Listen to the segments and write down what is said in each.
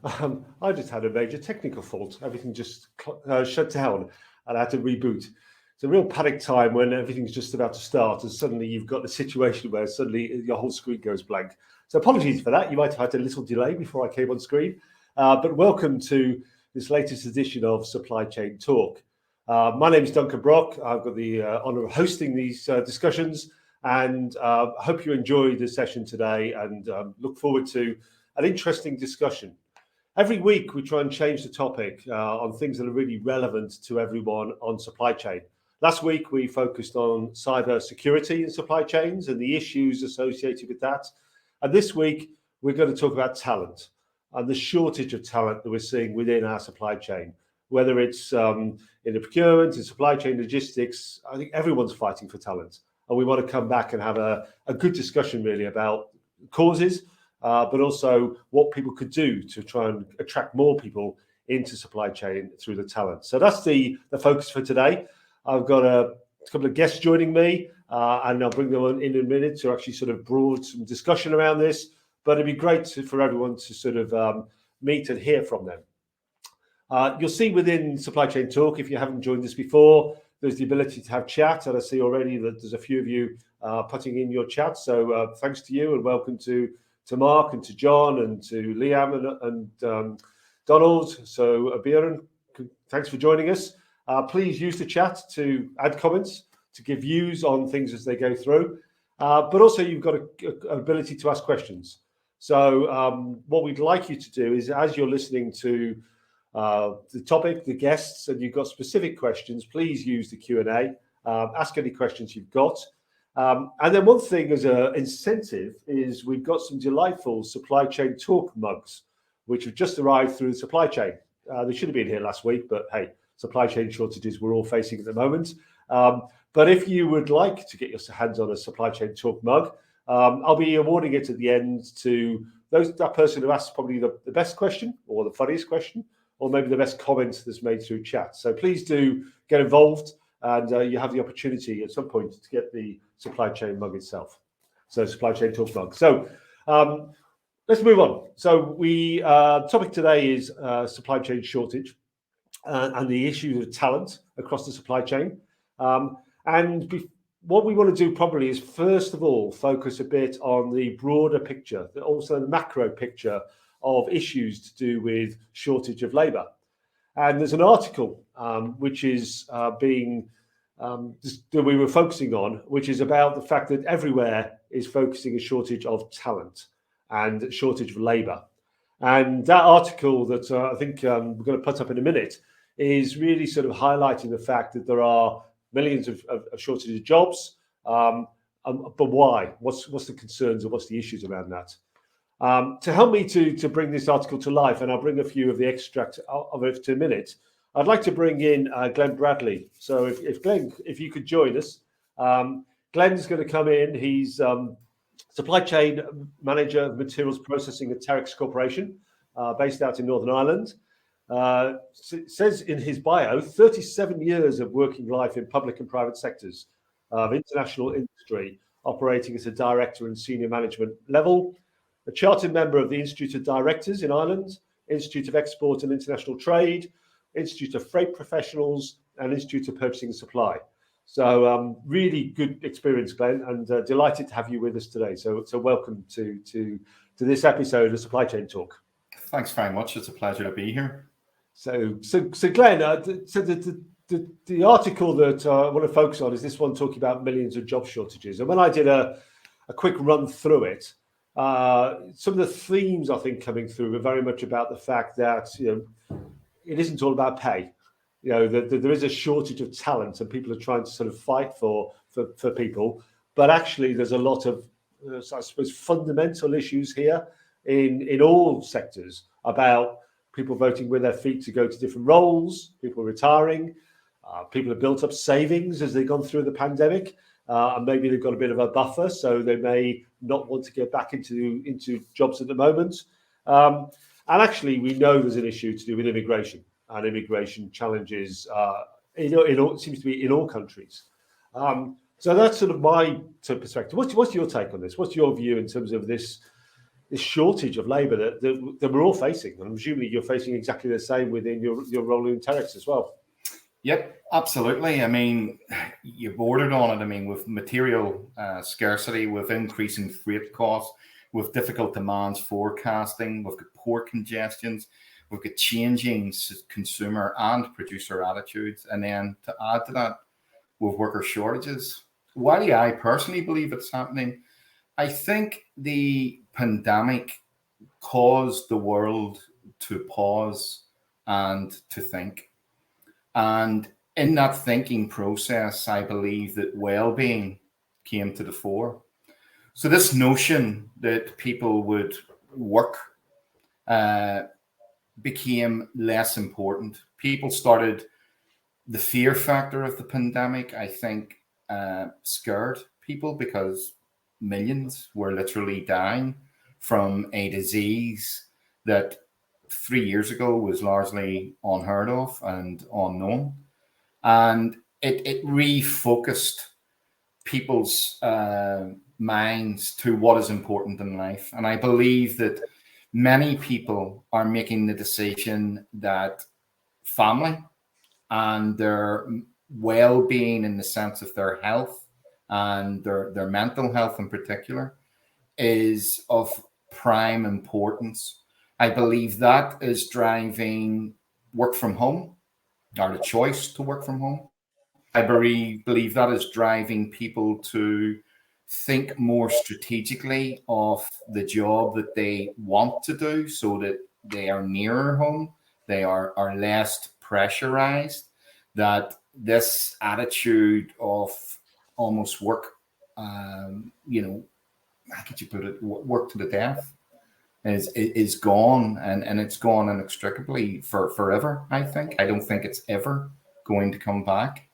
I just had a major technical fault. Everything just shut down and I had to reboot. It's a real panic time when everything's just about to start and suddenly you've got the situation where suddenly your whole screen goes blank. So apologies for that. You might have had a little delay before I came on screen. But welcome to this latest edition of Supply Chain Talk. My name is Duncan Brock. I've got the honour of hosting these discussions, and I hope you enjoy the session today and look forward to an interesting discussion. Every week we try and change the topic on things that are really relevant to everyone on supply chain. Last week we focused on cyber security in supply chains and the issues associated with that. And this week we're going to talk about talent and the shortage of talent that we're seeing within our supply chain. Whether it's in the procurement, in supply chain logistics, I think everyone's fighting for talent. And we want to come back and have a good discussion really about causes, but also what people could do to try and attract more people into supply chain through the talent. So that's the focus for today. I've got a couple of guests joining me, and I'll bring them on in a minute to actually sort of broad some discussion around this. But it'd be great for everyone to sort of meet and hear from them. You'll see within Supply Chain Talk, if you haven't joined us before, there's the ability to have chat, and I see already that there's a few of you putting in your chat. So thanks to you, and welcome to Mark and to John and to Liam and Donald. So Björn, thanks for joining us. Please use the chat to add comments, to give views on things as they go through. But also you've got an ability to ask questions. So what we'd like you to do is, as you're listening to the topic, the guests, and you've got specific questions, please use the Q&A. Ask any questions you've got. And then one thing as an incentive is we've got some delightful Supply Chain Talk mugs, which have just arrived through the supply chain. They should have been here last week, but hey, supply chain shortages we're all facing at the moment. But if you would like to get your hands on a Supply Chain Talk mug, I'll be awarding it at the end to that person who asks probably the best question or the funniest question, or maybe the best comment that's made through chat. So please do get involved, and you have the opportunity at some point to get the supply chain mug itself. So Supply Chain Talk mug. So let's move on. So topic today is supply chain shortage and the issues of talent across the supply chain. What we want to do probably is, first of all, focus a bit on the broader picture, also the macro picture of issues to do with shortage of labour. And there's an article which is that we were focusing on, which is about the fact that everywhere is focusing a shortage of talent and shortage of labour. And that article that I think we're going to put up in a minute is really sort of highlighting the fact that there are millions of shortages of jobs, but why? What's the concerns and what's the issues around that? To help me to bring this article to life, and I'll bring a few of the extracts of it to a minute, I'd like to bring in Glenn Bradley. So if Glenn, if you could join us. Glenn's going to come in. He's supply chain manager of materials processing at Terex Corporation, based out in Northern Ireland. Says in his bio, 37 years of working life in public and private sectors of international industry, operating as a director and senior management level, a chartered member of the Institute of Directors in Ireland, Institute of Export and International Trade, Institute of Freight Professionals, and Institute of Purchasing and Supply. So really good experience, Glenn, and delighted to have you with us today. So welcome to this episode of Supply Chain Talk. Thanks very much. It's a pleasure to be here. So Glenn, the article that I want to focus on is this one talking about millions of job shortages. And when I did a quick run through it, some of the themes I think coming through are very much about the fact that it isn't all about pay. There is a shortage of talent, and people are trying to sort of fight for people. But actually, there's a lot of, I suppose, fundamental issues here in all sectors about people voting with their feet to go to different roles, people retiring, people have built up savings as they've gone through the pandemic, and maybe they've got a bit of a buffer, so they may not want to get back into jobs at the moment. And actually, we know there's an issue to do with immigration and immigration challenges. It seems to be in all countries. So that's sort of my perspective. What's your take on this? What's your view in terms of this this shortage of labour that we're all facing, and presumably you're facing exactly the same within your role in Terex as well. Yep, absolutely. I mean, you bordered on it. I mean, with material scarcity, with increasing freight costs, with difficult demands forecasting, we've got port congestions, we've got changing consumer and producer attitudes, and then to add to that, with worker shortages. Why do I personally believe it's happening? I think the pandemic caused the world to pause and to think. And in that thinking process, I believe that well-being came to the fore. So this notion that people would work became less important. People started, the fear factor of the pandemic, I think, scared people because millions were literally dying from a disease that 3 years ago was largely unheard of and unknown. And it refocused people's minds to what is important in life. And I believe that many people are making the decision that family and their well-being in the sense of their health and their mental health in particular is of prime importance. I believe that is driving work from home, or the choice to work from home. I believe that is driving people to think more strategically of the job that they want to do so that they are nearer home, they are less pressurized, that this attitude of almost work, how could you put it, work to the death is gone, and it's gone inextricably for forever. I don't think it's ever going to come back.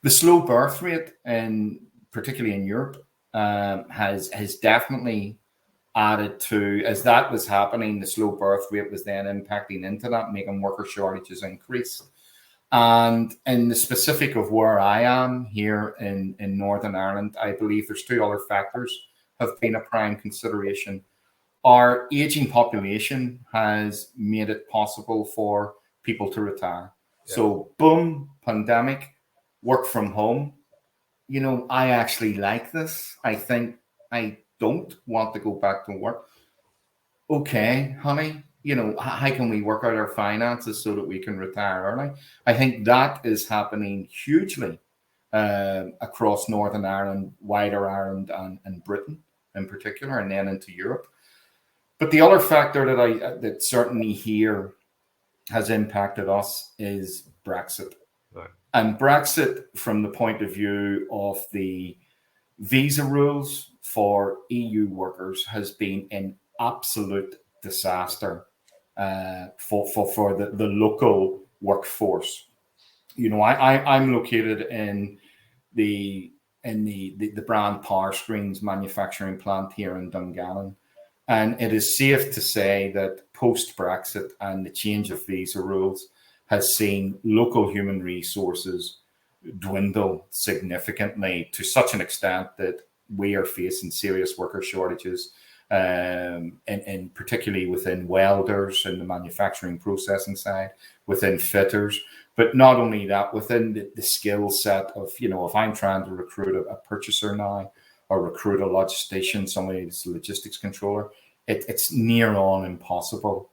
The slow birth rate, particularly in Europe, has definitely added to, as that was happening, the slow birth rate was then impacting into that, making worker shortages increase. And in the specific of where I am here in Northern Ireland, I believe there's two other factors have been a prime consideration. Our aging population has made it possible for people to retire. Yeah. So boom, pandemic, work from home. I actually like this. I think I don't want to go back to work. Okay, honey, how can we work out our finances so that we can retire early? I think that is happening hugely across Northern Ireland, wider Ireland, and Britain in particular, and then into Europe. But the other factor that certainly here has impacted us is Brexit. Right. And Brexit, from the point of view of the visa rules for EU workers, has been an absolute disaster for the local workforce. I'm located in the brand Power Screens manufacturing plant here in Dungannon. And it is safe to say that post-Brexit and the change of visa rules has seen local human resources dwindle significantly to such an extent that we are facing serious worker shortages, and particularly within welders and the manufacturing processing side, within fitters. But not only that, within the skill set of, if I'm trying to recruit a purchaser now, or recruit a logistician, somebody that's a logistics controller, it's near on impossible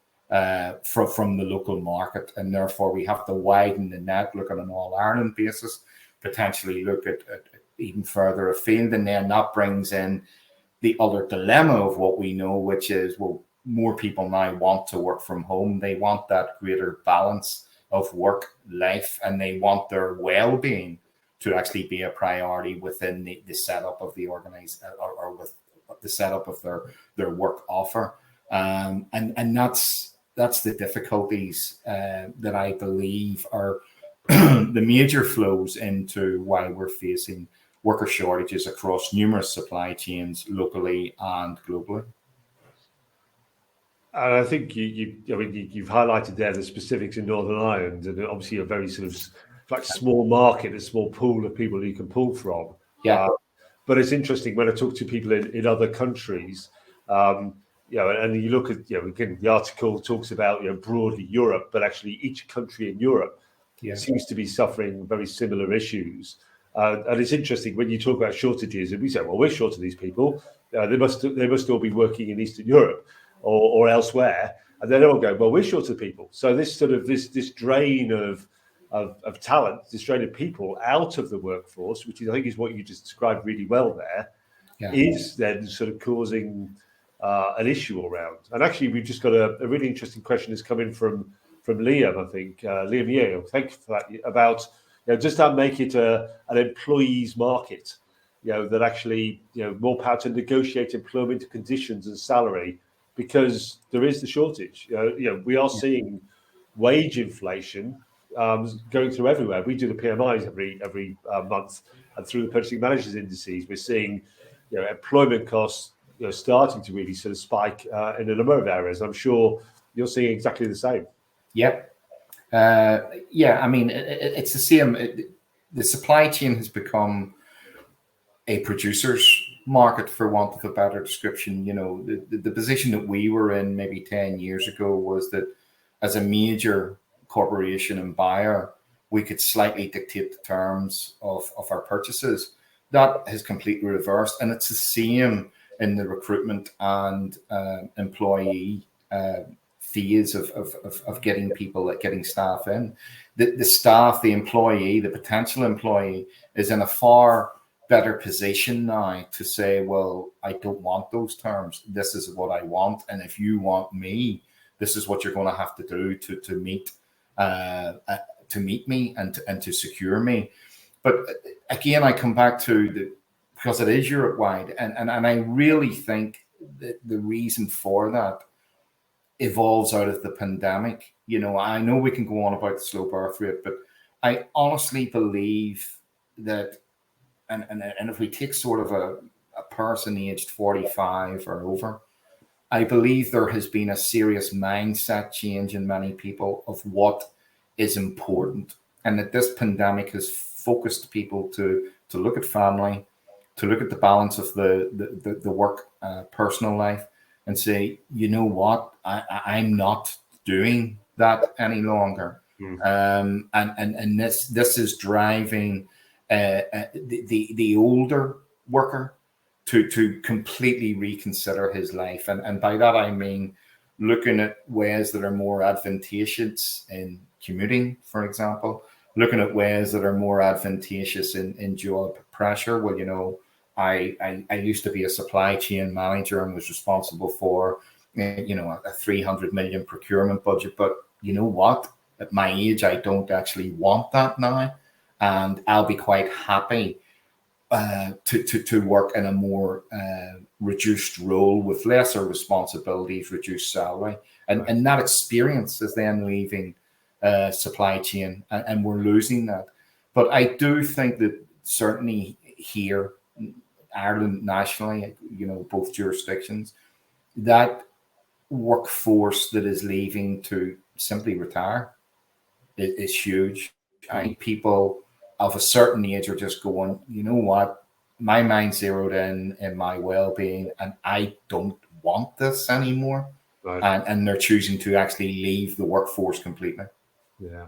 from the local market. And therefore, we have to widen the net, look at an all-Ireland basis, potentially look at even further afield. And then that brings in the other dilemma of what we know, which is, well, more people now want to work from home. They want that greater balance of work life, and they want their well-being to actually be a priority within the setup of the organized or with the setup of their work offer. And that's the difficulties that I believe are the major flows into why we're facing worker shortages across numerous supply chains locally and globally. And I think you've highlighted there the specifics in Northern Ireland, and obviously a very sort of like small market, a small pool of people you can pull from. Yeah. But it's interesting when I talk to people in other countries, And you look at, again, the article talks about, broadly Europe, but actually each country in Europe seems to be suffering very similar issues. And it's interesting when you talk about shortages, and we say, well, we're short of these people. They must all be working in Eastern Europe or elsewhere. And then they'll go, well, we're short of people. So this sort of this drain of talent, this drain of people out of the workforce, which I think is what you just described really well there, is then sort of causing an issue around. And actually, we've just got a really interesting question that's come in from Liam, I think, Liam Yeo. Thank you for that. About does that make it an employees market? That actually more power to negotiate employment conditions and salary, because there is the shortage. We are seeing wage inflation going through everywhere. We do the PMIs every month, and through the purchasing managers indices, we're seeing employment costs starting to really sort of spike in a number of areas. I'm sure you're seeing exactly the same. Yep. I mean, it's the same. The supply chain has become a producer's market, for want of a better description. The position that we were in maybe 10 years ago was that as a major corporation and buyer, we could slightly dictate the terms of our purchases. That has completely reversed, and it's the same in the recruitment and employee phase of getting people, getting staff in. The staff, the employee, the potential employee is in a far better position now to say, well, I don't want those terms. This is what I want, and if you want me, this is what you're going to have to do to meet me and to secure me. But again, I come back to because it is Europe-wide, and I really think that the reason for that evolves out of the pandemic. I know we can go on about the slow birth rate, but I honestly believe that, and if we take sort of a person aged 45 or over, I believe there has been a serious mindset change in many people of what is important, and that this pandemic has focused people to look at family, to look at the balance of the work personal life, and say, you know what, I'm not doing that any longer. And this is driving the older worker to completely reconsider his life, and by that I mean looking at ways that are more advantageous in commuting, for example, looking at ways that are more advantageous in job pressure. Well, I used to be a supply chain manager and was responsible for a 300 million procurement budget, but you know what? At my age, I don't actually want that now, and I'll be quite happy to work in a more reduced role with lesser responsibilities, reduced salary, and that experience is then leaving supply chain, and we're losing that. But I do think that certainly here, Ireland nationally, both jurisdictions, that workforce that is leaving to simply retire is huge. I think people of a certain age are just going, you know what, my mind's zeroed in my well-being, and I don't want this anymore. Right. And they're choosing to actually leave the workforce completely. Yeah.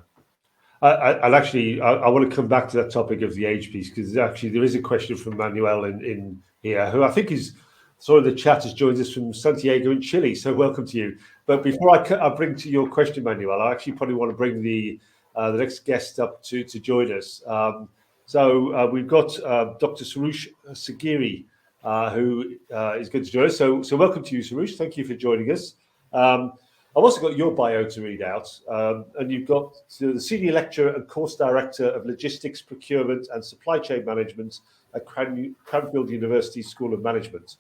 I want to come back to that topic of the age piece, because actually there is a question from Manuel in here, who I think is sort of the chat has joined us from Santiago in Chile. So welcome to you. But before I bring to your question, Manuel, I actually probably want to bring the next guest up to join us. So we've got Dr. Sarush Sagiri, who is going to join us. So welcome to you, Sarush. Thank you for joining us. I've also got your bio to read out, and you've got the Senior Lecturer and Course Director of Logistics, Procurement and Supply Chain Management at Cranfield University School of Management.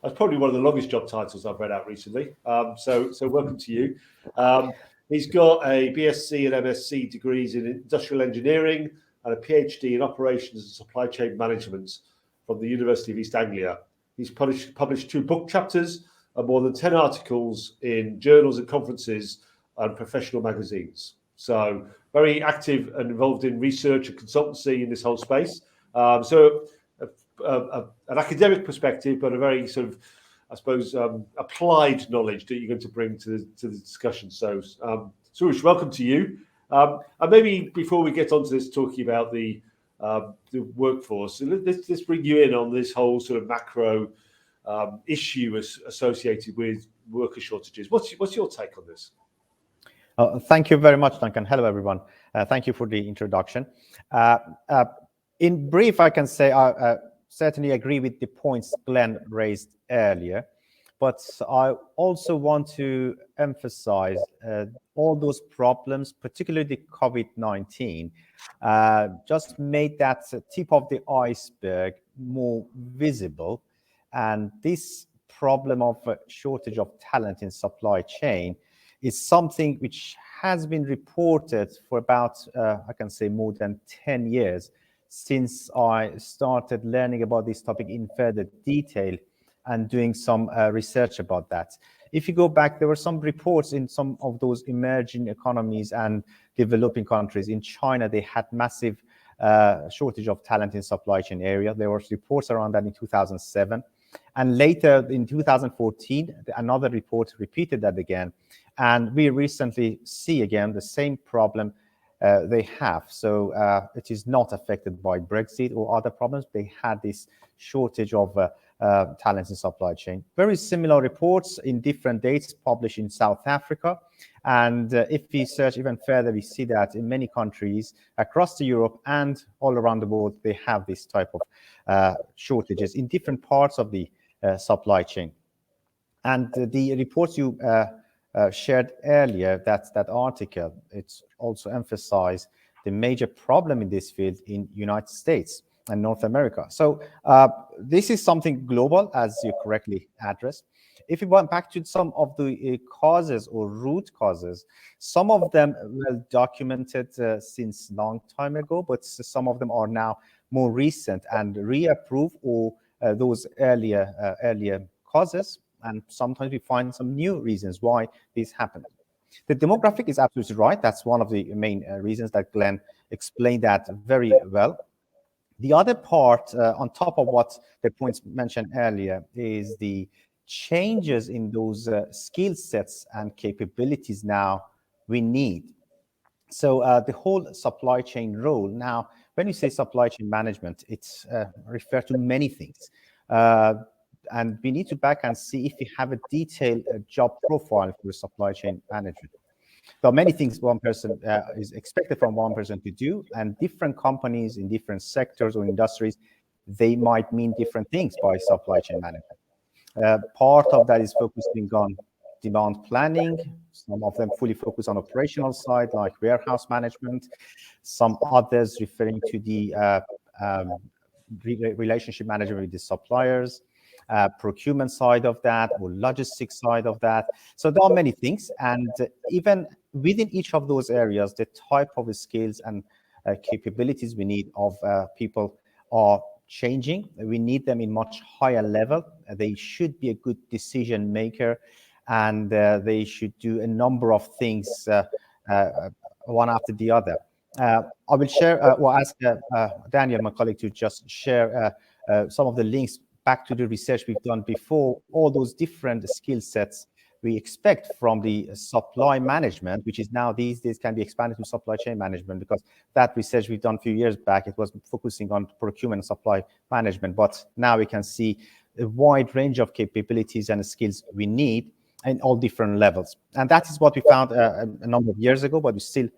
That's probably one of the longest job titles I've read out recently. So welcome to you. He's got a BSc and MSc degrees in Industrial Engineering and a PhD in Operations and Supply Chain Management from the University of East Anglia. He's published 2 book chapters and more than 10 articles in journals and conferences and professional magazines. So very active and involved in research and consultancy in this whole space. An academic perspective, but a very sort of I suppose, applied knowledge that you're going to bring to the discussion. So, Suresh, welcome to you. And maybe before we get onto this, talking about the workforce, let's bring you in on this whole sort of macro issue associated with worker shortages. What's your take on this? Thank you very much, Duncan. Hello, everyone. Thank you for the introduction. In brief, I can say I certainly agree with the points Glenn raised earlier, but I also want to emphasize all those problems, particularly the COVID-19, just made that tip of the iceberg more visible. And this problem of shortage of talent in supply chain is something which has been reported for about, I can say, more than 10 years since I started learning about this topic in further detail and doing some research about that. If you go back, there were some reports in some of those emerging economies and developing countries. In China, they had massive shortage of talent in supply chain area. There were reports around that in 2007. And later in 2014, another report repeated that again. And we recently see again the same problem they have. So it is not affected by Brexit or other problems. They had this shortage of talents in supply chain. Very similar reports in different dates published in South Africa. And if we search even further, we see that in many countries across Europe and all around the world, they have this type of shortages in different parts of the supply chain. And the reports you shared earlier, that article, it's also emphasized the major problem in this field in United States and North America. So this is something global, as you correctly addressed. If we went back to some of the causes or root causes, some of them well documented since long time ago, but some of them are now more recent and reapprove or those earlier causes. And sometimes we find some new reasons why this happened. The demographic is absolutely right. That's one of the main reasons that Glenn explained that very well. The other part, on top of what the points mentioned earlier, is the changes in those skill sets and capabilities now we need. So the whole supply chain role now, when you say supply chain management, it's referred to many things. And we need to back and see if we have a detailed job profile for supply chain management. There are many things one person is expected from one person to do, and different companies in different sectors or industries, they might mean different things by supply chain management. Part of that is focusing on demand planning. Some of them fully focus on operational side, like warehouse management. Some others referring to the relationship management with the suppliers. Procurement side of that, or logistics side of that. So there are many things, and even within each of those areas, the type of skills and capabilities we need of people are changing. We need them in much higher level. They should be a good decision maker, and they should do a number of things one after the other. I will share, or ask Daniel, my colleague, to just share some of the links back to the research we've done before, all those different skill sets we expect from the supply management, which is now these days can be expanded to supply chain management, because that research we've done a few years back, it was focusing on procurement and supply management. But now we can see a wide range of capabilities and skills we need in all different levels. And that is what we found a number of years ago, but it's still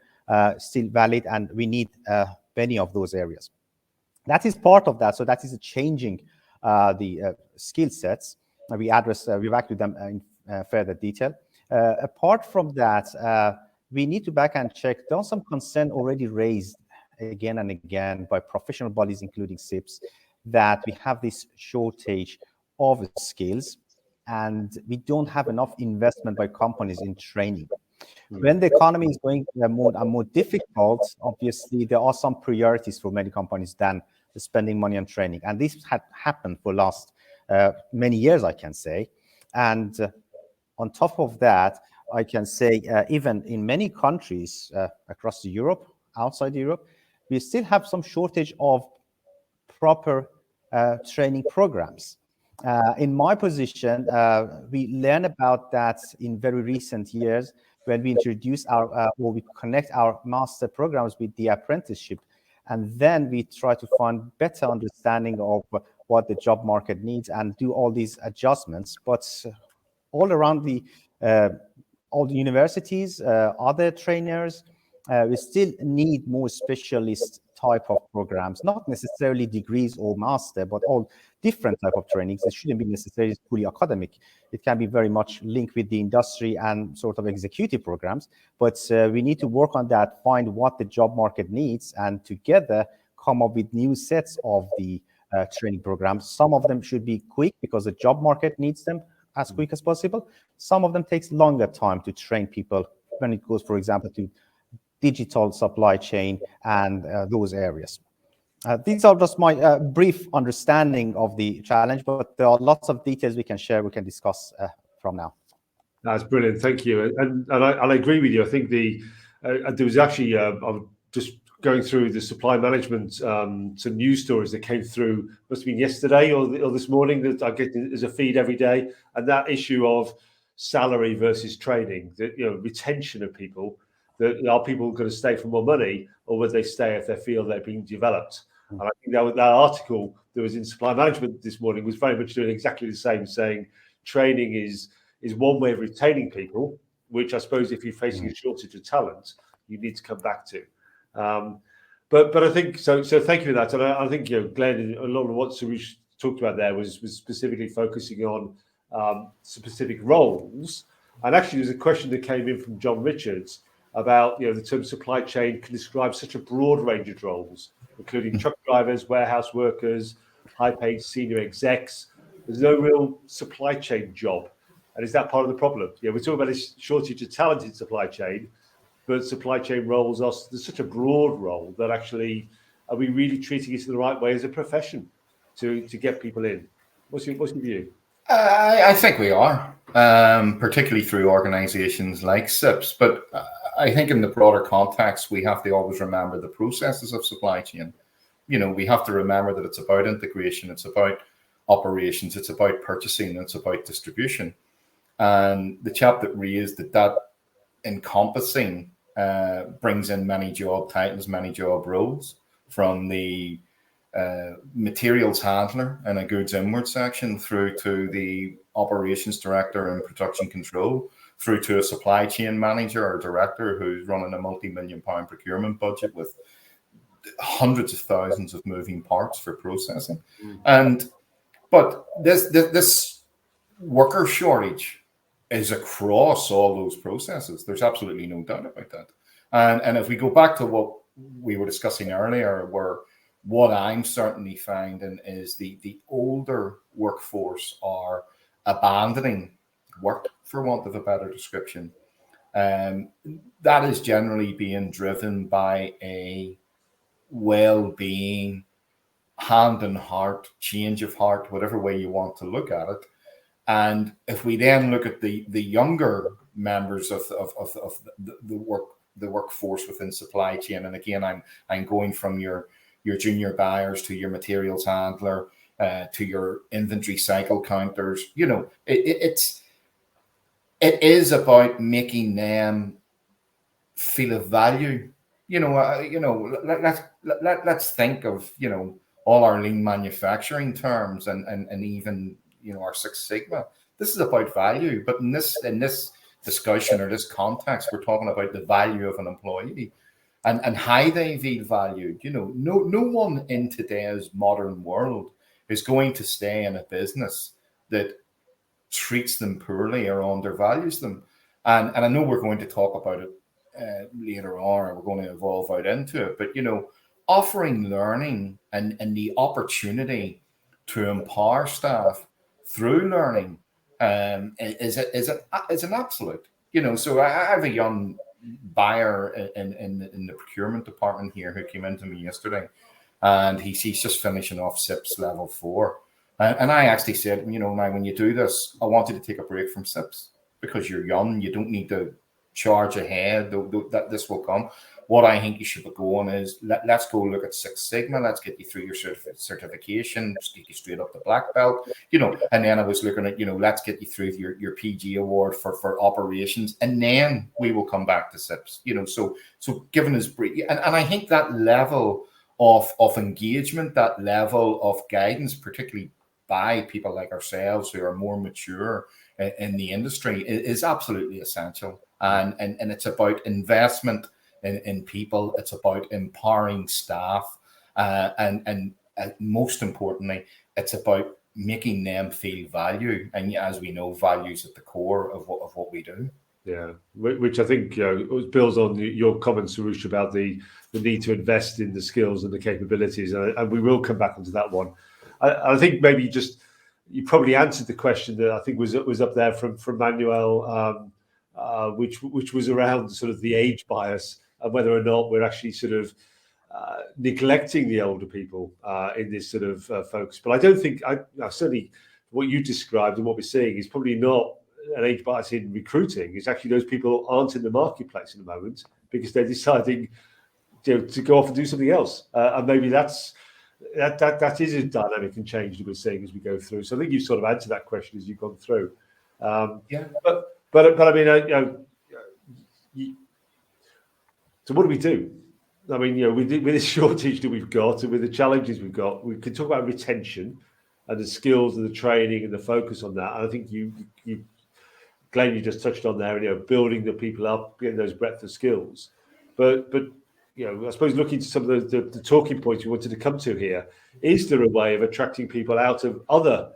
valid, and we need many of those areas. That is part of that. So that is changing the skill sets. We address, we back to them in further detail. Apart from that, we need to back and check. There are some concern already raised again and again by professional bodies, including SIPs, that we have this shortage of skills, and we don't have enough investment by companies in training. When the economy is going more difficult, obviously there are some priorities for many companies than spending money on training, and this had happened for last many years, I can say. And on top of that, I can say even in many countries across Europe, outside Europe, we still have some shortage of proper training programs. In my position, we learn about that in very recent years when we introduce or we connect our master programs with the apprenticeship. And then we try to find better understanding of what the job market needs and do all these adjustments. But all around all the universities, other trainers, we still need more specialist type of programs, not necessarily degrees or master, but all different type of trainings. It shouldn't be necessarily fully academic. It can be very much linked with the industry and sort of executive programs. But we need to work on that, find what the job market needs, and together come up with new sets of the training programs. Some of them should be quick because the job market needs them as quick as possible. Some of them takes longer time to train people when it goes, for example, to digital supply chain and those areas. These are just my brief understanding of the challenge, but there are lots of details we can share, we can discuss from now. That's brilliant, thank you. And I agree with you. I think there was actually, I was just going through the supply management, some news stories that came through, must have been yesterday or this morning, that I get as a feed every day, and that issue of salary versus training, that, you know, retention of people. That are people going to stay for more money, or would they stay if they feel they're being developed? And I think that article that was in supply management this morning was very much doing exactly the same, saying training is one way of retaining people, which I suppose if you're facing a shortage of talent, you need to come back to. But I think so. Thank you for that. And I think, you know, Glenn, a lot of what Suresh talked about there was specifically focusing on specific roles. And actually, there's a question that came in from John Richards about, you know, the term supply chain can describe such a broad range of roles, including truck drivers, warehouse workers, high-paid senior execs. There's no real supply chain job. And is that part of the problem? Yeah, we're talking about a shortage of talent in supply chain, but supply chain roles there's such a broad role that actually, are we really treating it in the right way as a profession to get people in? What's your view? I think we are, particularly through organizations like SIPS. But I think in the broader context, we have to always remember the processes of supply chain. You know, we have to remember that it's about integration, it's about operations, it's about purchasing, it's about distribution. And the chap that raised that encompassing brings in many job titles, many job roles, from the materials handler in a goods inward section through to the operations director and production control, through to a supply chain manager or director who's running a multi-million-pound procurement budget with hundreds of thousands of moving parts for processing. But this worker shortage is across all those processes. There's absolutely no doubt about that. And if we go back to what we were discussing earlier, where what I'm certainly finding is the older workforce are abandoning work, for want of a better description. That is generally being driven by a well-being, hand and heart, change of heart, whatever way you want to look at it. And if we then look at the younger members of the workforce within supply chain, and again, I'm going from your junior buyers to your materials handler to your inventory cycle counters. You know, it is about making them feel of value. Let's think of, you know, all our lean manufacturing terms and even, you know, our Six Sigma. This is about value, but in this discussion or this context, we're talking about the value of an employee and how they feel valued. You know, no one in today's modern world is going to stay in a business that treats them poorly or undervalues them. And I know we're going to talk about it later on, or we're going to evolve out into it. But, you know, offering learning and the opportunity to empower staff through learning is an absolute. You know, so I have a young buyer in the procurement department here who came into me yesterday, and he's just finishing off SIPS level 4. And I actually said, you know, now when you do this, I want you to take a break from SIPS because you're young. You don't need to charge ahead. That this will come. What I think you should be going is let's go look at Six Sigma. Let's get you through your certification, just get you straight up to black belt, And then I was looking at, let's get you through your PG award for operations, and then we will come back to SIPs. So given his brief, and I think that level of engagement, that level of guidance, particularly by people like ourselves who are more mature in the industry, is absolutely essential. And it's about investment in people. It's about empowering staff, and most importantly, it's about making them feel value. And as we know, value is at the core of what we do. Yeah, which I think builds on your comments, Sarush, about the need to invest in the skills and the capabilities, and we will come back onto that one. I think maybe you probably answered the question that I think was up there from Manuel, which was around sort of the age bias and whether or not we're actually sort of neglecting the older people in this sort of focus. But I don't think, certainly what you described and what we're seeing is probably not an age bias in recruiting. It's actually those people aren't in the marketplace at the moment because they're deciding to go off and do something else, and maybe that is a dynamic and change that we're seeing as we go through. So I think you've sort of answered that question as you've gone through. Yeah. But I mean, so what do we do? I mean, with the shortage that we've got and with the challenges we've got, we can talk about retention and the skills and the training and the focus on that. And I think Glenn, you just touched on there, building the people up, getting those breadth of skills. But I suppose looking to some of the talking points we wanted to come to here, is there a way of attracting people out of other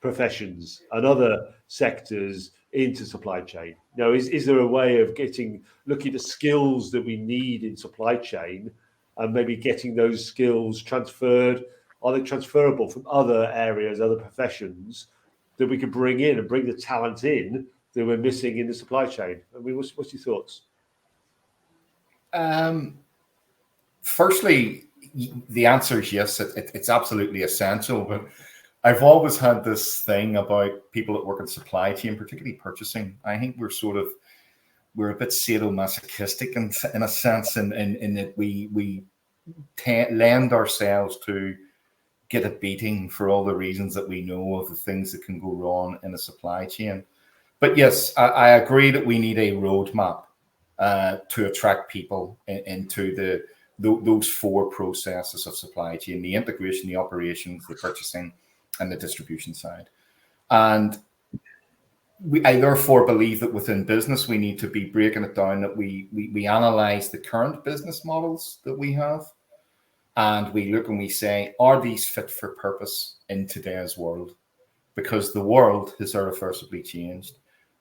professions and other sectors into supply chain? Is there a way of looking at skills that we need in supply chain and maybe getting those skills transferred? Are they transferable from other areas, other professions that we could bring in and bring the talent in that we're missing in the supply chain? I mean, what's your thoughts? Firstly, the answer is yes. It's absolutely essential. But I've always had this thing about people that work in supply chain, particularly purchasing. I think we're a bit sadomasochistic in a sense, in that we lend ourselves to get a beating for all the reasons that we know of the things that can go wrong in a supply chain. But yes, I agree that we need a roadmap to attract people into those four processes of supply chain: the integration, the operations, the purchasing, and the distribution side. And I therefore believe that within business, we need to be breaking it down, that we analyze the current business models that we have, and we look and we say, are these fit for purpose in today's world? Because the world has irreversibly changed.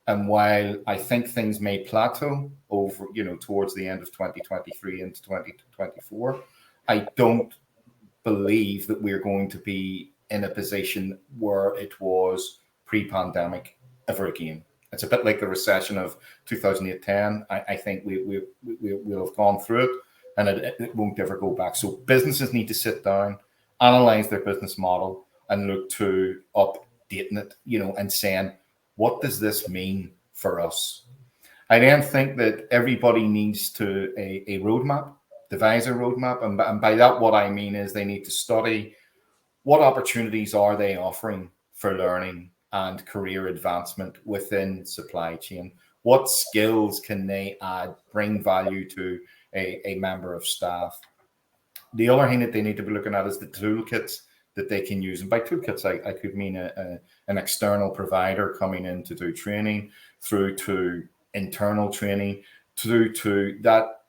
And while I think things may plateau over, towards the end of 2023 into 2024, I don't believe that we're going to be in a position where it was pre-pandemic ever again. It's a bit like the recession of 2008-10. I think we'll have gone through it, and it won't ever go back. So businesses need to sit down, analyze their business model, and look to updating it, and saying, what does this mean for us? I then think that everybody needs to a roadmap, devise a roadmap. And by that, what I mean is they need to study what opportunities are they offering for learning and career advancement within supply chain. What skills can they add, bring value to a member of staff? The other thing that they need to be looking at is the toolkits that they can use. And by toolkits, I could mean an external provider coming in to do training, through to internal training, through to that,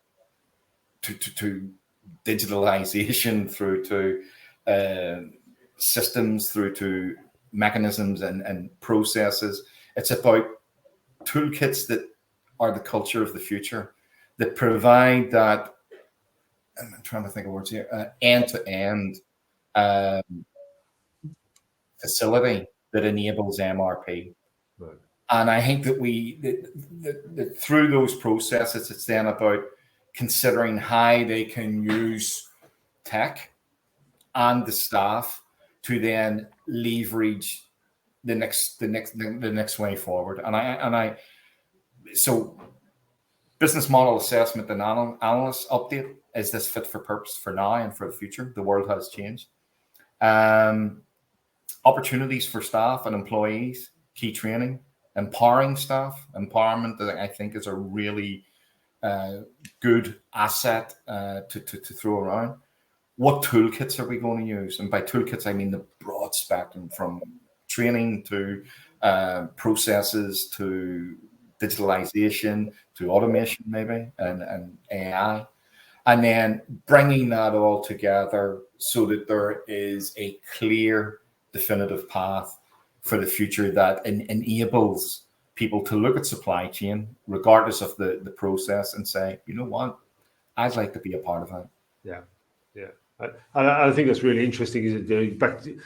to digitalization, through to systems, through to mechanisms and processes. It's about toolkits that are the culture of the future, that provide that, I'm trying to think of words here, end-to-end facility that enables MRP. Right. And I think that through those processes, it's then about considering how they can use tech and the staff to then leverage the next way forward. So Business model assessment and analyst update. Is this fit for purpose for now and for the future? The world has changed. Opportunities for staff and employees, key training, empowering staff. Empowerment, I think, is a really good asset to throw around. What toolkits are we going to use? And by toolkits, I mean the broad spectrum, from training to processes to digitalization to automation, maybe, and AI. And then bringing that all together so that there is a clear, definitive path for the future that enables people to look at supply chain, regardless of the process, and say, you know what, I'd like to be a part of that. Yeah, yeah. I think that's really interesting. Is it back to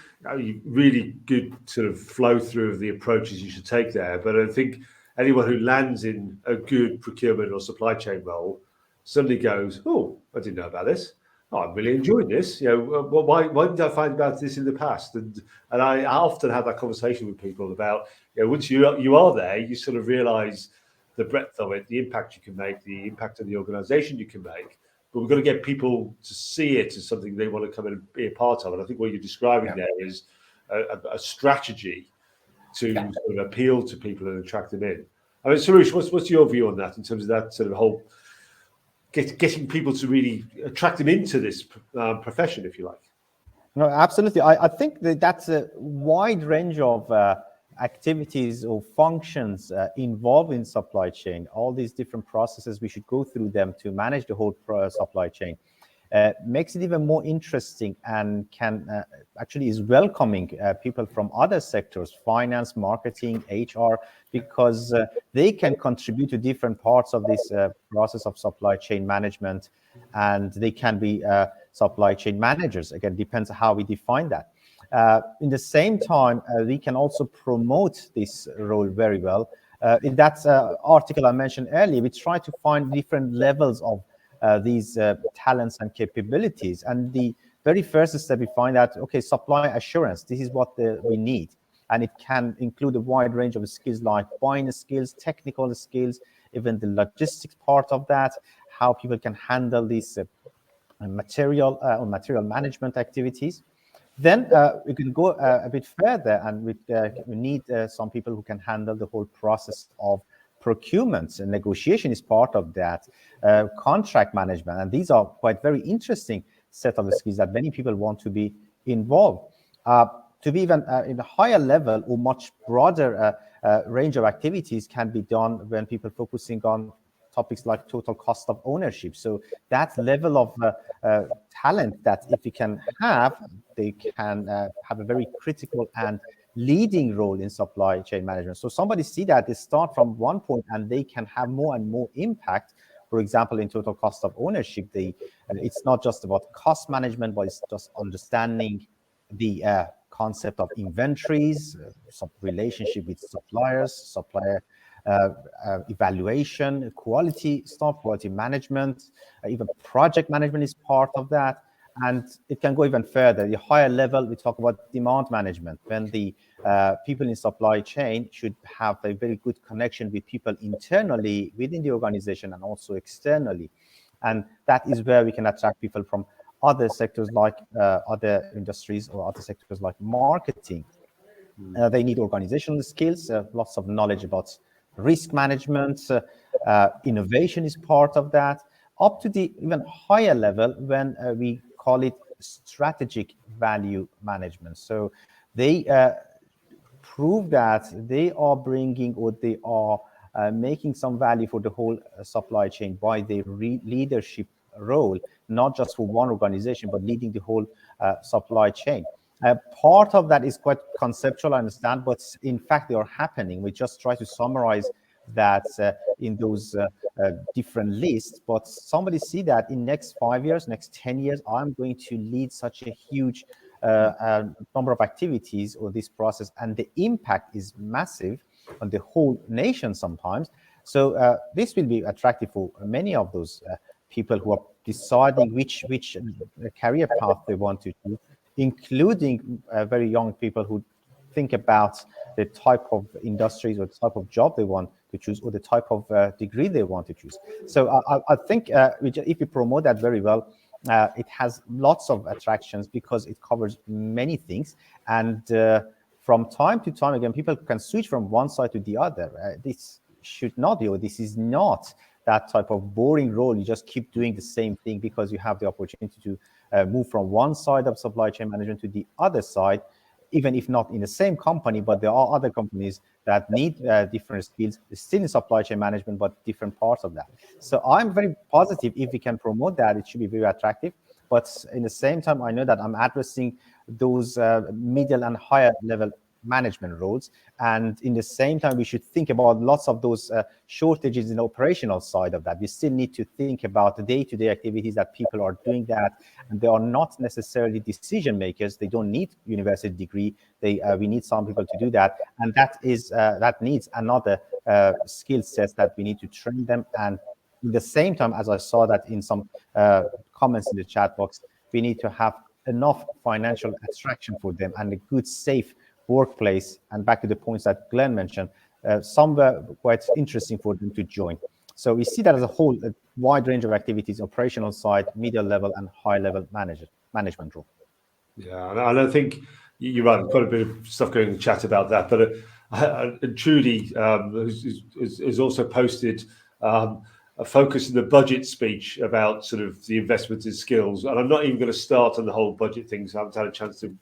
really good sort of flow through of the approaches you should take there? But I think anyone who lands in a good procurement or supply chain role suddenly goes, "Oh, I didn't know about this. Oh, I'm really enjoying this. You know, why didn't I find about this in the past?" And I often have that conversation with people about, you know, once you are there, you sort of realise the breadth of it, the impact you can make, the impact of the organisation you can make. But we've got to get people to see it as something they want to come and be a part of. And I think what you're describing there is a strategy to sort of appeal to people and attract them in. I mean, Suresh, what's your view on that in terms of that sort of whole getting people to really attract them into this profession, if you like? No, absolutely. I think that's a wide range of activities or functions involved in supply chain. All these different processes, we should go through them to manage the whole supply chain. Makes it even more interesting, and can actually is welcoming people from other sectors, finance, marketing, HR, because they can contribute to different parts of this process of supply chain management, and they can be supply chain managers. Again, depends on how we define that. In the same time, we can also promote this role very well. In that article I mentioned earlier, we try to find different levels of these talents and capabilities. And the very first step, we find out, okay, supply assurance, this is what we need. And it can include a wide range of skills like buying skills, technical skills, even the logistics part of that, how people can handle these material management activities. Then we can go a bit further, and we need some people who can handle the whole process of procurement, and negotiation is part of that, contract management, and these are quite very interesting set of skills that many people want to be involved. To be even in a higher level or much broader range of activities can be done when people focusing on topics like total cost of ownership. So that level of talent that if we can have, they can have a very critical and leading role in supply chain management. So somebody see that they start from one point and they can have more and more impact. For example, in total cost of ownership, it's not just about cost management, but it's just understanding the concept of inventories, relationship with suppliers, supplier evaluation, quality stuff, quality management, even project management is part of that. And it can go even further. The higher level, we talk about demand management, when the people in supply chain should have a very good connection with people internally within the organization and also externally. And that is where we can attract people from other sectors like other industries or other sectors like marketing. They need organizational skills, lots of knowledge about risk management, innovation is part of that, up to the even higher level when we call it strategic value management. So they prove that they are bringing or they are making some value for the whole supply chain by their leadership role, not just for one organization, but leading the whole supply chain. Part of that is quite conceptual, I understand, but in fact, they are happening. We just try to summarize that in those different lists, but somebody see that in next 5 years, next 10 years, I'm going to lead such a huge number of activities or this process, and the impact is massive on the whole nation sometimes. So this will be attractive for many of those people who are deciding which career path they want to do, including very young people who think about the type of industries or the type of job they want to choose or the type of degree they want to choose. So I think if you promote that very well, it has lots of attractions because it covers many things. And from time to time, again, people can switch from one side to the other. This should not be, or this is not that type of boring role. You just keep doing the same thing because you have the opportunity to move from one side of supply chain management to the other side, even if not in the same company, but there are other companies that need different skills, still in supply chain management, but different parts of that. So I'm very positive if we can promote that, it should be very attractive. But in the same time, I know that I'm addressing those middle and higher level management roles. And in the same time, we should think about lots of those shortages in the operational side of that. We still need to think about the day-to-day activities that people are doing that, and they are not necessarily decision makers. They don't need university degree. We need some people to do that, and that needs another skill sets that we need to train them. And in the same time, as I saw that in some comments in the chat box, we need to have enough financial attraction for them and a good, safe workplace. And back to the points that Glenn mentioned, somewhere quite interesting for them to join. So we see that as a whole, a wide range of activities, operational side, middle level and high level management role. Yeah, and I think you're right. Quite a bit of stuff going in the chat about that. But Trudy has also posted a focus in the budget speech about sort of the investment in skills. And I'm not even going to start on the whole budget thing, so I haven't had a chance to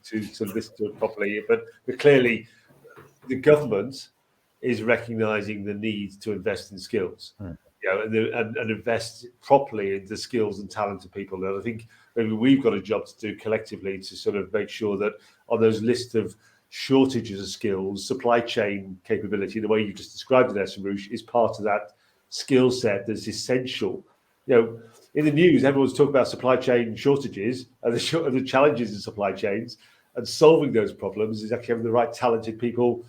listen to it properly. But clearly, the government is recognising the need to invest in skills, and invest properly in the skills and talent of people. And I think maybe we've got a job to do collectively to sort of make sure that on those list of shortages of skills, supply chain capability, the way you just described it there, Sarouche, is part of that skill set that's essential. In the news, everyone's talking about supply chain shortages and the challenges in supply chains, and solving those problems is actually having the right talented people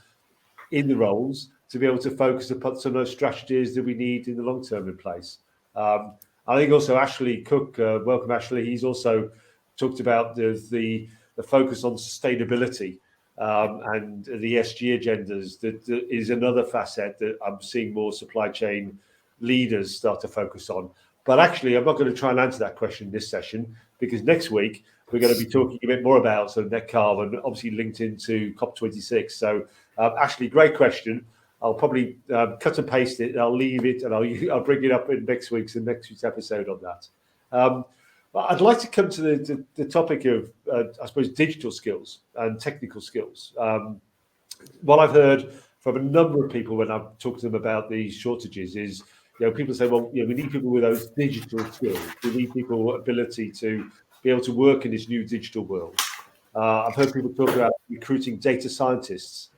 in the roles to be able to focus upon some of those strategies that we need in the long term in place. I think also Ashley Cook, welcome Ashley. He's also talked about the focus on sustainability and the ESG agendas. That is another facet that I'm seeing more supply chain leaders start to focus on. But actually, I'm not going to try and answer that question in this session, because next week we're going to be talking a bit more about sort of net carbon, obviously linked into COP26. So Ashley, great question. I'll probably cut and paste it. I'll leave it, and I'll bring it up in next week's episode on that. I'd like to come to the topic of, I suppose, digital skills and technical skills. What I've heard from a number of people when I've talked to them about these shortages is, people say, well, we need people with those digital skills. We need people with ability to be able to work in this new digital world. I've heard people talk about recruiting data scientists,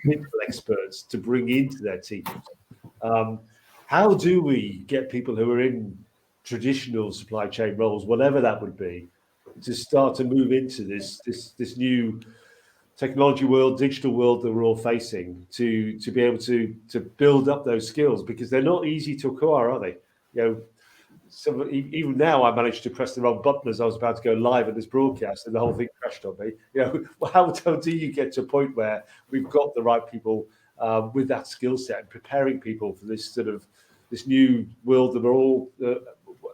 digital experts to bring into their teams. How do we get people who are in traditional supply chain roles, whatever that would be, to start to move into this new technology world, digital world that we're all facing, to be able to build up those skills, because they're not easy to acquire, are they? So even now, I managed to press the wrong button as I was about to go live at this broadcast, and the whole thing crashed on me. How do you get to a point where we've got the right people with that skill set, and preparing people for this this new world that we're all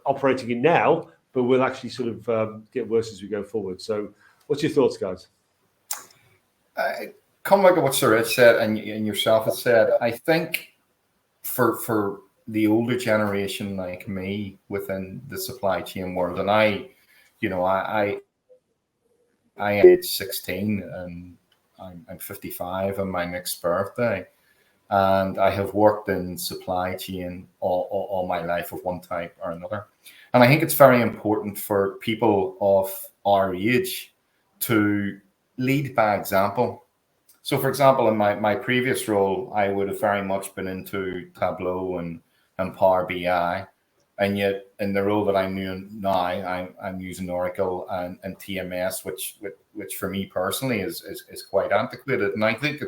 operating in now, but will actually sort of get worse as we go forward? So, what's your thoughts, guys? Come back to what Sir Ed said and yourself had said. I think for the older generation like me within the supply chain world, and I age 16 and I'm 55 on my next birthday, and I have worked in supply chain all my life of one type or another. And I think it's very important for people of our age to lead by example. So, for example, in my previous role, I would have very much been into Tableau and Power BI, and yet in the role that I'm in now, I'm using Oracle and TMS, which for me personally is quite antiquated. And I think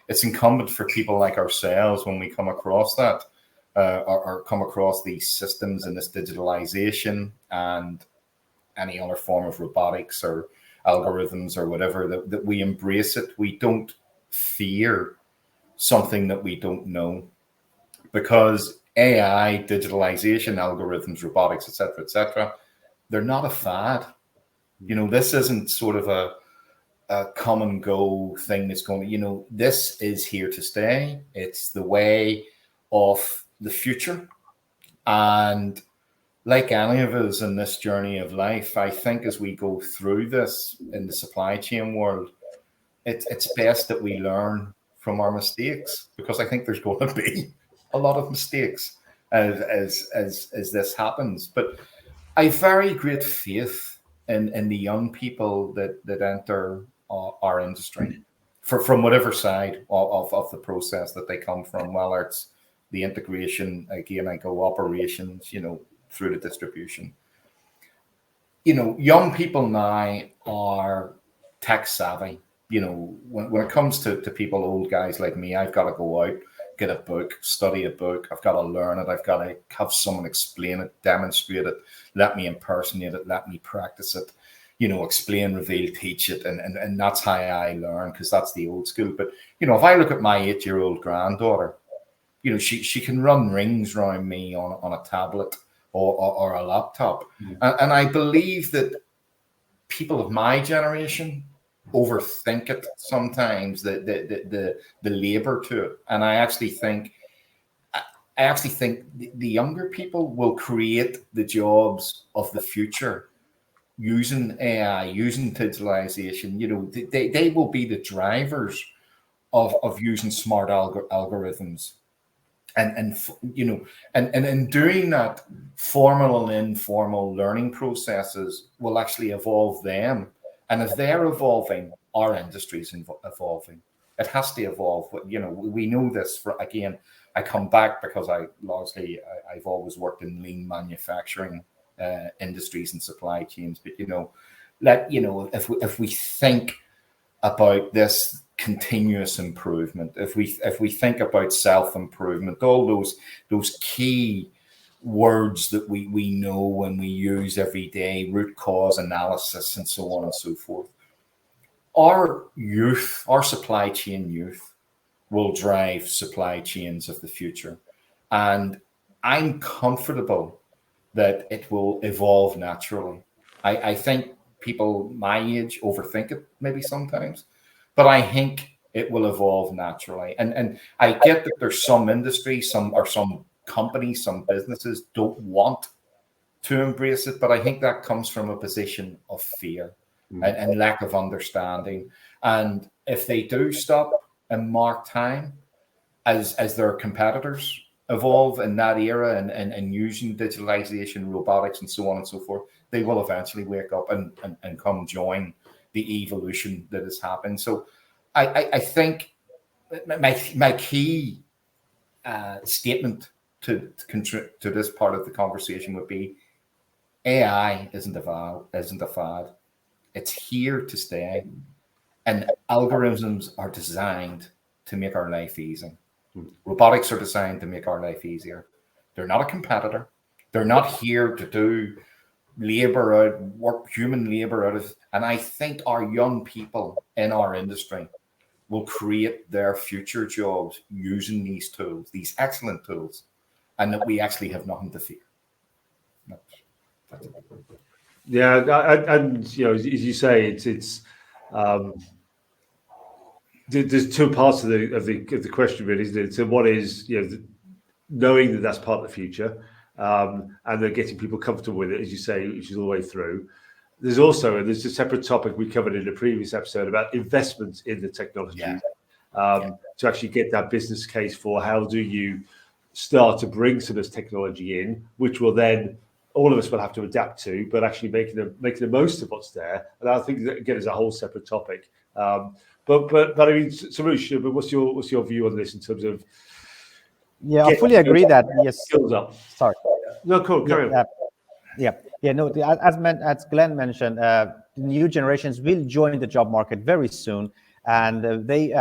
it's incumbent for people like ourselves, when we come across that or come across these systems and this digitalization and any other form of robotics or algorithms or whatever, that we embrace it. We don't fear something that we don't know, because AI, digitalization, algorithms, robotics, etc., they're not a fad. You know, this isn't sort of a come and go thing that's going to, you know, this is here to stay. It's the way of the future. And like any of us in this journey of life, I think as we go through this in the supply chain world, it's best that we learn from our mistakes, because I think there's going to be a lot of mistakes as this happens. But I have very great faith in the young people that enter our industry from whatever side of the process that they come from, whether it's the integration, again, I go operations, you know, through the distribution. You know, young people now are tech savvy. You know, when it comes to people, old guys like me, I've got to go out, get a book, study a book. I've got to learn it. I've got to have someone explain it, demonstrate it, let me impersonate it, let me practice it, you know, explain, reveal, teach it. And that's how I learn, because that's the old school. But, you know, if I look at my 8-year-old granddaughter, you know, she can run rings around me on a tablet or a laptop. And I believe that people of my generation overthink it sometimes, the labor to it. And I actually think the younger people will create the jobs of the future using AI, using digitalization. You know, they will be the drivers of using smart algorithms. And you know, and in doing that, formal and informal learning processes will actually evolve them. And if they're evolving, our industry's evolving. It has to evolve. You know, we know this. Again, I come back because I've always worked in lean manufacturing industries and supply chains. But you know, if we think about this continuous improvement, if we think about self-improvement, all those key words that we know when we use every day, root cause analysis and so on and so forth, our youth, our supply chain youth, will drive supply chains of the future. And I'm comfortable that it will evolve naturally. I think people my age overthink it maybe sometimes, but I think it will evolve naturally. And I get that there's some industries, some companies, some businesses don't want to embrace it, but I think that comes from a position of fear and lack of understanding. And if they do stop and mark time as their competitors evolve in that era and using digitalization, robotics, and so on and so forth, they will eventually wake up and come join the evolution that has happened. So I think my key statement to this part of the conversation would be: AI isn't a fad. It's here to stay, and algorithms are designed to make our life easy. Robotics are designed to make our life easier. They're not a competitor. They're not here to do human labor out of. And I think our young people in our industry will create their future jobs using these tools, these excellent tools, and that we actually have nothing to fear. That's it. Yeah, and you know, as you say, it's there's two parts of the question, really, isn't it? So one is, you know, knowing that that's part of the future, and then getting people comfortable with it, as you say, which is all the way through. There's a separate topic we covered in a previous episode about investment in the technology, to actually get that business case for how do you start to bring some of this technology in, which will then all of us will have to adapt to, but actually making the most of what's there. And I think that, again, is a whole separate topic. But I mean, Sarush, but what's your view on this in terms of? Yeah, I fully agree that yes. Skills up. Sorry. No, cool. Carry on. No. As Glenn mentioned, new generations will join the job market very soon, and they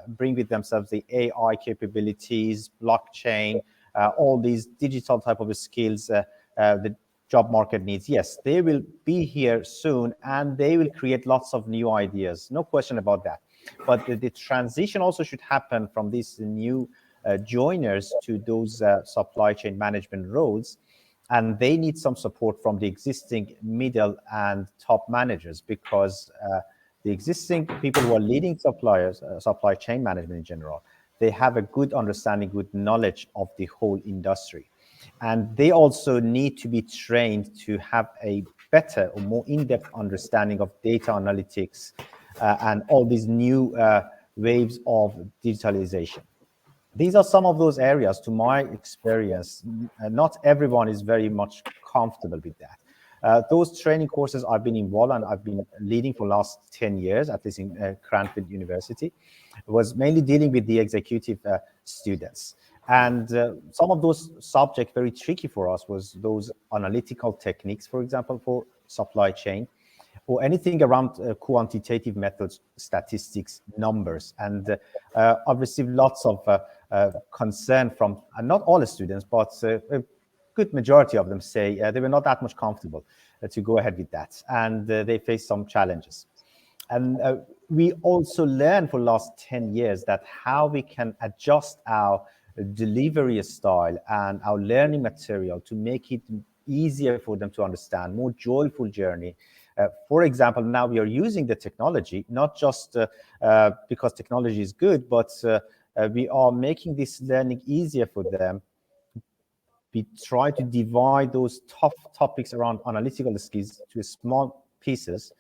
bring with themselves the AI capabilities, blockchain, all these digital type of skills. The job market needs, yes, they will be here soon and they will create lots of new ideas, no question about that. But the transition also should happen from these new joiners to those supply chain management roles, and they need some support from the existing middle and top managers, because the existing people who are leading suppliers, supply chain management in general, they have a good understanding, good knowledge of the whole industry. And they also need to be trained to have a better or more in-depth understanding of data analytics and all these new waves of digitalization. These are some of those areas, to my experience. Not everyone is very much comfortable with that. Those training courses I've been involved and I've been leading for the last 10 years, at least in Cranfield University, was mainly dealing with the executive students. And some of those subjects very tricky for us was those analytical techniques, for example, for supply chain, or anything around quantitative methods, statistics, numbers. And I've received lots of concern from, not all the students, but a good majority of them say they were not that much comfortable to go ahead with that. And they face some challenges. And we also learned for the last 10 years that how we can adjust our delivery style and our learning material to make it easier for them to understand, more joyful journey. For example, now we are using the technology, not just because technology is good, but we are making this learning easier for them. We try to divide those tough topics around analytical skills to small pieces.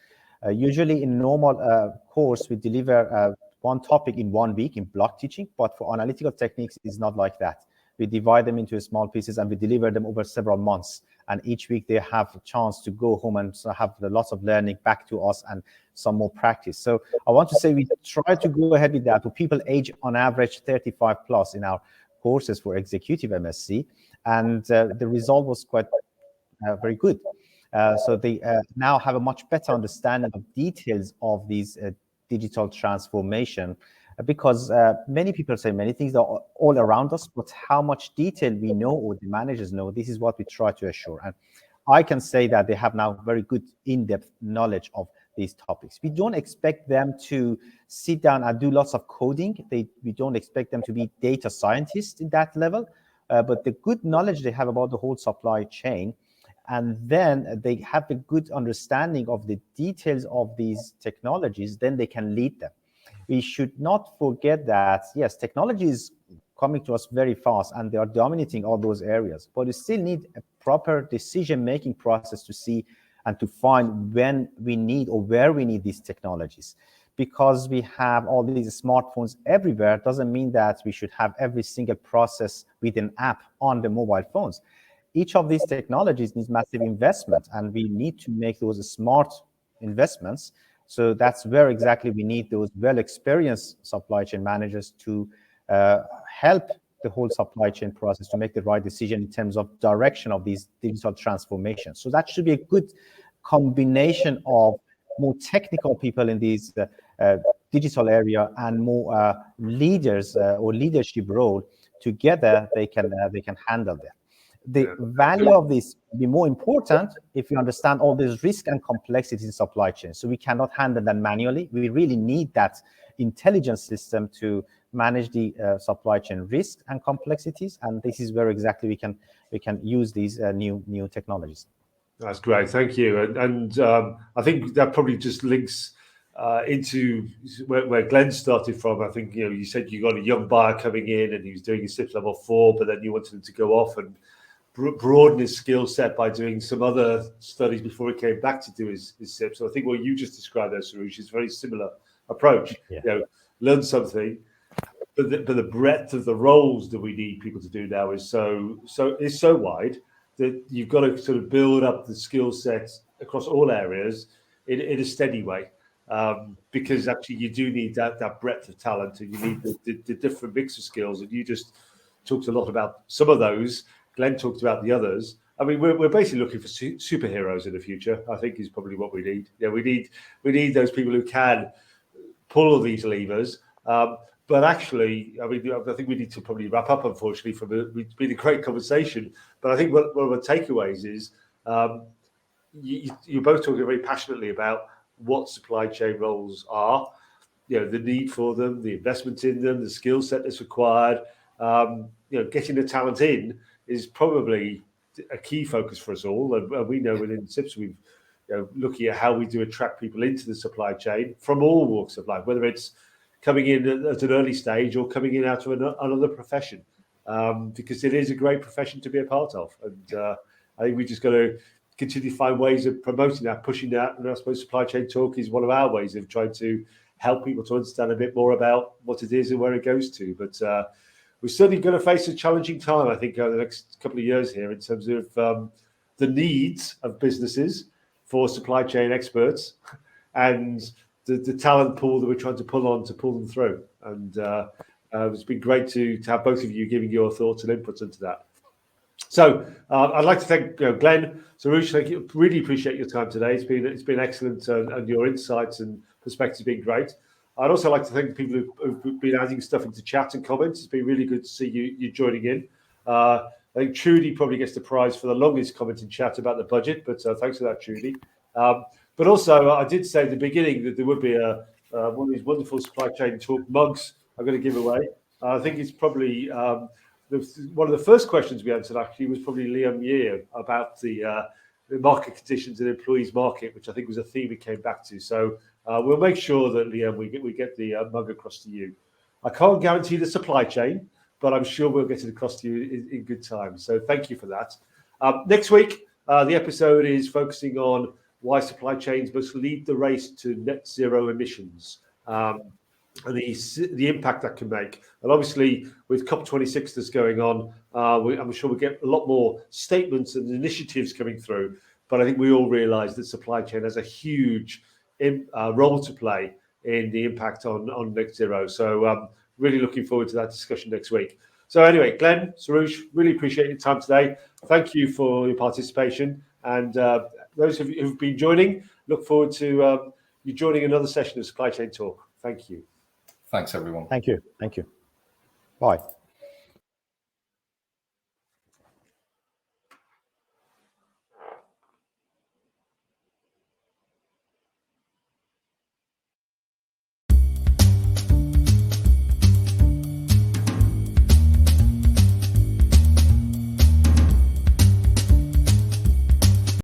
Usually in normal course, we deliver one topic in 1 week in block teaching, but for analytical techniques, it's not like that. We divide them into small pieces and we deliver them over several months. And each week they have a chance to go home and have lots of learning back to us and some more practice. So I want to say we try to go ahead with that for people age on average 35 plus in our courses for executive MSc. And the result was quite very good. So they now have a much better understanding of details of these digital transformation, because many people say many things are all around us, but how much detail we know or the managers know, this is what we try to assure. And I can say that they have now very good in-depth knowledge of these topics. We don't expect them to sit down and do lots of coding. We don't expect them to be data scientists in that level, but the good knowledge they have about the whole supply chain, and then they have a good understanding of the details of these technologies, then they can lead them. We should not forget that, yes, technology is coming to us very fast and they are dominating all those areas, but we still need a proper decision-making process to see and to find when we need or where we need these technologies. Because we have all these smartphones everywhere doesn't mean that we should have every single process with an app on the mobile phones. Each of these technologies needs massive investment, and we need to make those smart investments. So that's where exactly we need those well-experienced supply chain managers to help the whole supply chain process to make the right decision in terms of direction of these digital transformations. So that should be a good combination of more technical people in these digital area and more leaders or leadership role. Together they can handle that. The value of this will be more important if you understand all these risks and complexities in supply chain. So we cannot handle them manually. We really need that intelligence system to manage the supply chain risks and complexities. And this is where exactly we can use these new technologies. That's great, thank you. And I think that probably just links into where Glenn started from. I think you said you got a young buyer coming in and he was doing his SIPS level 4, but then you wanted him to go off and broaden his skill set by doing some other studies before he came back to do his SIP. So I think what you just described there, Suresh, is a very similar approach. Yeah. Learn something, but the breadth of the roles that we need people to do now is so wide that you've got to sort of build up the skill sets across all areas in a steady way. Because actually you do need that breadth of talent, and you need the different mix of skills. And you just talked a lot about some of those. Glenn talked about the others. I mean, we're basically looking for superheroes in the future, I think, is probably what we need. We need those people who can pull all these levers. But actually, I mean, I think we need to probably wrap up, unfortunately. It's been a great conversation. But I think one of the takeaways is You're both talking very passionately about what supply chain roles are, the need for them, the investment in them, the skill set that's required. Getting the talent in is probably a key focus for us all. And we know within SIPS, we've looking at how we do attract people into the supply chain from all walks of life, whether it's coming in at an early stage or coming in out of another profession, because it is a great profession to be a part of. And I think we just got to continue to find ways of promoting that, pushing that. And I suppose Supply Chain Talk is one of our ways of trying to help people to understand a bit more about what it is and where it goes to. But we're certainly going to face a challenging time, I think, over the next couple of years here in terms of the needs of businesses for supply chain experts and the talent pool that we're trying to pull them through. And it's been great to have both of you giving your thoughts and inputs into that. So I'd like to thank Glenn, Sarush. Thank you. Really appreciate your time today. It's been excellent, and your insights and perspectives have been great. I'd also like to thank the people who've been adding stuff into chat and comments. It's been really good to see you joining in. I think Trudy probably gets the prize for the longest comment in chat about the budget, but thanks for that, Trudy. But also, I did say at the beginning that there would be one of these wonderful Supply Chain Talk mugs I'm going to give away. I think it's probably one of the first questions we answered actually was probably Liam Year about the market conditions and employees market, which I think was a theme we came back to. So we'll make sure that, Liam, we get the mug across to you. I can't guarantee the supply chain, but I'm sure we'll get it across to you in good time. So thank you for that. Next week, the episode is focusing on why supply chains must lead the race to net zero emissions. And the impact that can make. And obviously, with COP26 that's going on, I'm sure we'll get a lot more statements and initiatives coming through. But I think we all realise that supply chain has a huge role to play in the impact on net zero. So really looking forward to that discussion next week. So anyway, Glenn, Sarush, really appreciate your time today. Thank you for your participation. And those of you who've been joining, look forward to you joining another session of Supply Chain Talk. Thank you. Thanks, everyone. Thank you. Thank you. Bye.